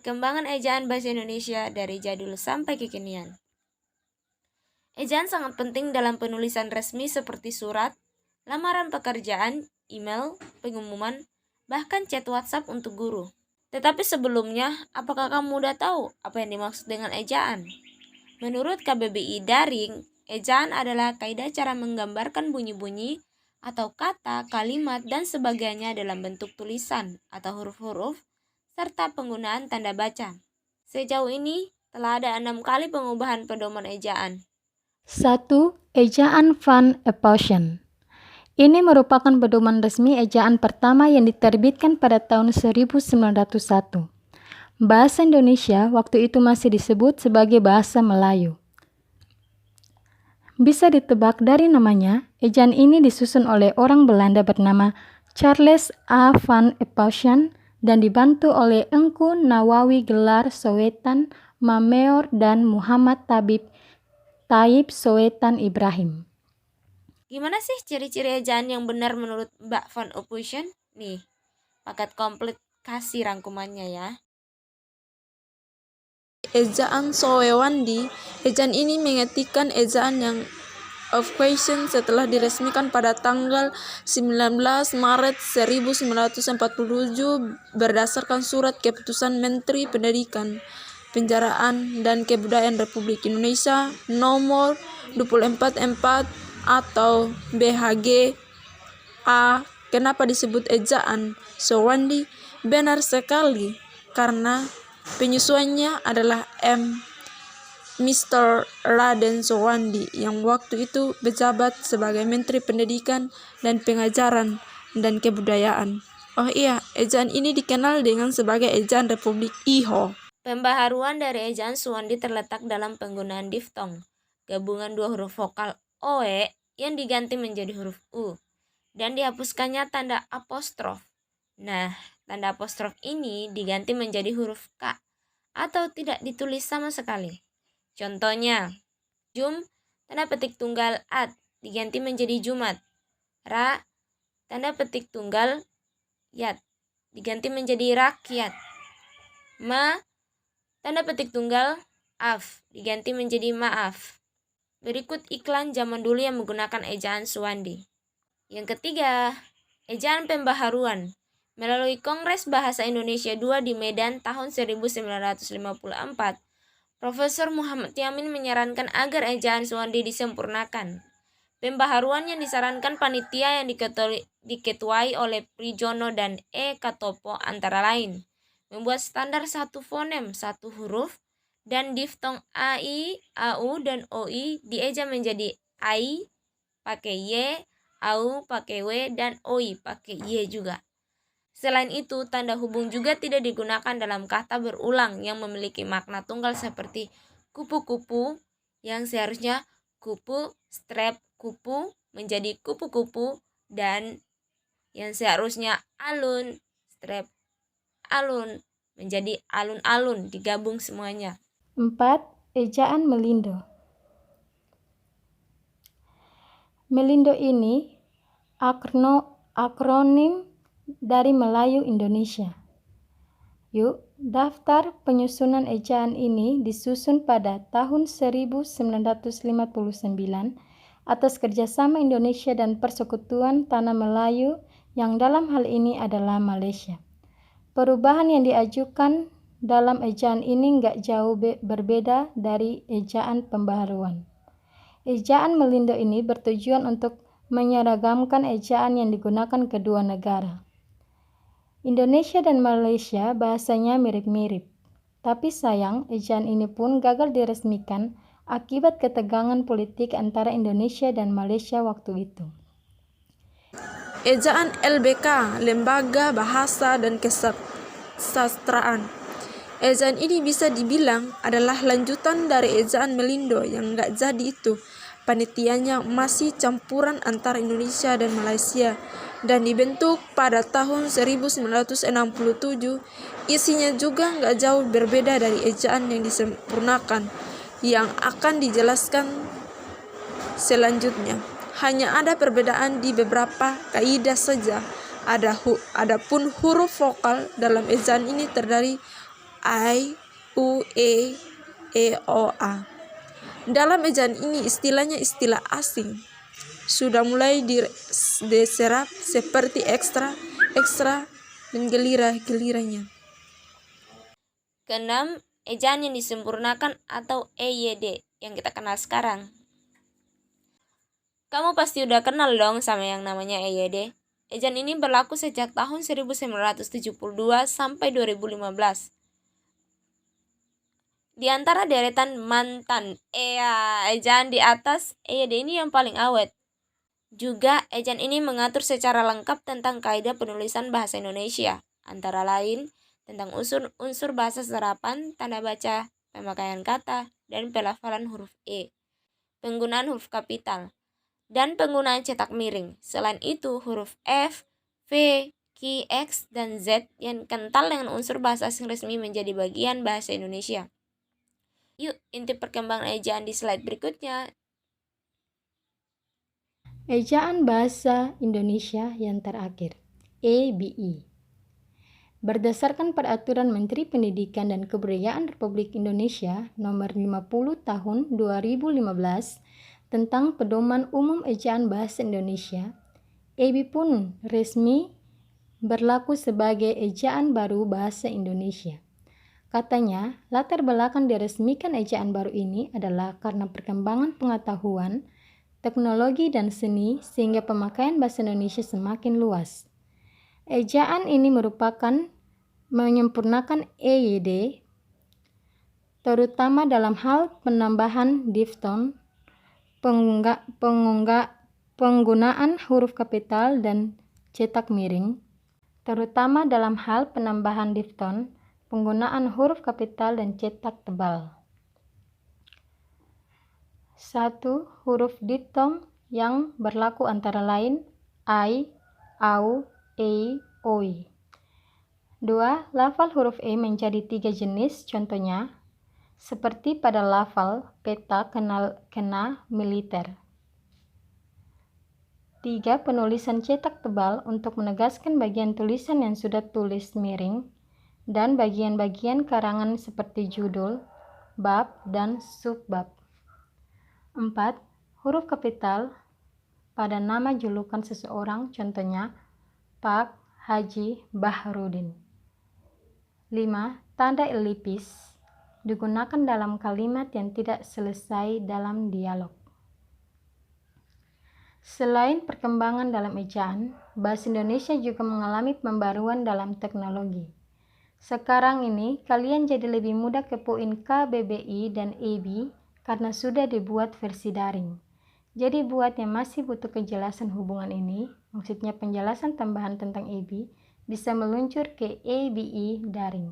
perkembangan ejaan bahasa Indonesia dari jadul sampai kekinian. Ejaan sangat penting dalam penulisan resmi seperti surat, lamaran pekerjaan, email, pengumuman, bahkan chat WhatsApp untuk guru. Tetapi sebelumnya, apakah kamu udah tahu apa yang dimaksud dengan ejaan? Menurut KBBI Daring, ejaan adalah kaidah cara menggambarkan bunyi-bunyi atau kata, kalimat, dan sebagainya dalam bentuk tulisan atau huruf-huruf serta penggunaan tanda baca. Sejauh ini, telah ada 6 kali pengubahan pedoman ejaan. 1. Ejaan Van Epochen. Ini merupakan pedoman resmi ejaan pertama yang diterbitkan pada tahun 1901. Bahasa Indonesia waktu itu masih disebut sebagai bahasa Melayu. Bisa ditebak dari namanya, ejaan ini disusun oleh orang Belanda bernama Charles A. Van Epochen dan dibantu oleh Engku Nawawi Gelar Sowetan Mameor dan Muhammad Taib Sowetan Ibrahim. Gimana sih ciri-ciri ejaan yang benar menurut Mbak Van Epochen? Nih, paket komplit kasih rangkumannya ya. Ejaan Sowewandi. Ejaan ini mengetikan ejaan yang of question setelah diresmikan pada tanggal 19 Maret 1947 berdasarkan surat keputusan Menteri Pendidikan, Penjaraan dan Kebudayaan Republik Indonesia nomor 244 atau BHG A. Kenapa disebut ejaan Sowandi? Benar sekali, karena penyusunnya adalah Mr. Raden Sowandi yang waktu itu menjabat sebagai Menteri Pendidikan dan Pengajaran dan Kebudayaan. Oh iya, ejaan ini dikenal dengan sebagai ejaan Republik Iho. Pembaharuan dari ejaan Sowandi terletak dalam penggunaan diftong, gabungan dua huruf vokal OE yang diganti menjadi huruf U, dan dihapuskannya tanda apostrof. Nah, tanda apostrof ini diganti menjadi huruf K atau tidak ditulis sama sekali. Contohnya, jum tanda petik tunggal at diganti menjadi jumat. Ra tanda petik tunggal yat diganti menjadi rakyat. Ma tanda petik tunggal af diganti menjadi maaf. Berikut iklan zaman dulu yang menggunakan ejaan Sowandi. Yang ketiga, ejaan pembaharuan. Melalui Kongres Bahasa Indonesia II di Medan tahun 1954, Profesor Muhammad Yamin menyarankan agar ejaan Sowandi disempurnakan. Pembaharuan yang disarankan panitia yang diketuai oleh Prijono dan E. Katopo antara lain membuat standar satu fonem, satu huruf, dan diftong AI, AU, dan OI dieja menjadi AI pakai Y, AU pakai W, dan OI pakai Y juga. Selain itu, tanda hubung juga tidak digunakan dalam kata berulang yang memiliki makna tunggal seperti kupu-kupu yang seharusnya kupu strap kupu menjadi kupu-kupu, dan yang seharusnya alun strap alun menjadi alun-alun, digabung semuanya. 4. Ejaan Melindo. Melindo ini akronim dari Melayu Indonesia. Yuk, daftar penyusunan ejaan ini disusun pada tahun 1959 atas kerjasama Indonesia dan Persekutuan Tanah Melayu yang dalam hal ini adalah Malaysia. Perubahan yang diajukan dalam ejaan ini nggak jauh berbeda dari ejaan pembaharuan. Ejaan Melindo ini bertujuan untuk menyeragamkan ejaan yang digunakan kedua negara. Indonesia dan Malaysia bahasanya mirip-mirip, tapi sayang ejaan ini pun gagal diresmikan akibat ketegangan politik antara Indonesia dan Malaysia waktu itu. Ejaan LBK, Lembaga Bahasa dan Kesastraan. Ejaan ini bisa dibilang adalah lanjutan dari ejaan Melindo yang nggak jadi itu. Panitianya masih campuran antara Indonesia dan Malaysia dan dibentuk pada tahun 1967. Isinya juga nggak jauh berbeda dari ejaan yang disempurnakan yang akan dijelaskan selanjutnya. Hanya ada perbedaan di beberapa kaidah saja. Adapun huruf vokal dalam ejaan ini terdiri I, U, E, O, A. Dalam ejaan ini istilahnya istilah asing sudah mulai diserap seperti ekstra, dan gelira-geliranya. Keenam, ejaan yang disempurnakan atau EYD yang kita kenal sekarang. Kamu pasti udah kenal dong sama yang namanya EYD. Ejaan ini berlaku sejak tahun 1972 sampai 2015. Di antara deretan mantan ejaan di atas, EYD ini yang paling awet. Juga, ejaan ini mengatur secara lengkap tentang kaidah penulisan bahasa Indonesia, antara lain tentang unsur bahasa serapan, tanda baca, pemakaian kata, dan pelafalan huruf E, penggunaan huruf kapital, dan penggunaan cetak miring. Selain itu, huruf F, V, Q, X, dan Z yang kental dengan unsur bahasa asing resmi menjadi bagian bahasa Indonesia. Yuk, intip perkembangan ejaan di slide berikutnya. Ejaan Bahasa Indonesia yang terakhir, EBI. Berdasarkan Peraturan Menteri Pendidikan dan Kebudayaan Republik Indonesia Nomor 50 Tahun 2015 tentang Pedoman Umum Ejaan Bahasa Indonesia, EBI pun resmi berlaku sebagai ejaan baru bahasa Indonesia. Katanya, latar belakang diresmikan ejaan baru ini adalah karena perkembangan pengetahuan, teknologi, dan seni sehingga pemakaian bahasa Indonesia semakin luas. Ejaan ini merupakan menyempurnakan EYD, terutama dalam hal penambahan difton, penggunaan huruf kapital dan cetak miring, terutama dalam hal penambahan difton, penggunaan huruf kapital dan cetak tebal. 1. Huruf diftong yang berlaku antara lain I, AU, E, OI. 2. Lafal huruf E menjadi 3 jenis, contohnya seperti pada lafal peta kena militer. 3. Penulisan cetak tebal untuk menegaskan bagian tulisan yang sudah tulis miring dan bagian-bagian karangan seperti judul, bab, dan subbab. 4. Huruf kapital pada nama julukan seseorang, contohnya Pak Haji Bahrudin. 5. Tanda elipis digunakan dalam kalimat yang tidak selesai dalam dialog. Selain perkembangan dalam ejaan, bahasa Indonesia juga mengalami pembaruan dalam teknologi. Sekarang ini, kalian jadi lebih mudah kepoin KBBI dan EBI karena sudah dibuat versi daring. Jadi buat yang masih butuh kejelasan hubungan ini, maksudnya penjelasan tambahan tentang EBI, bisa meluncur ke EBI daring.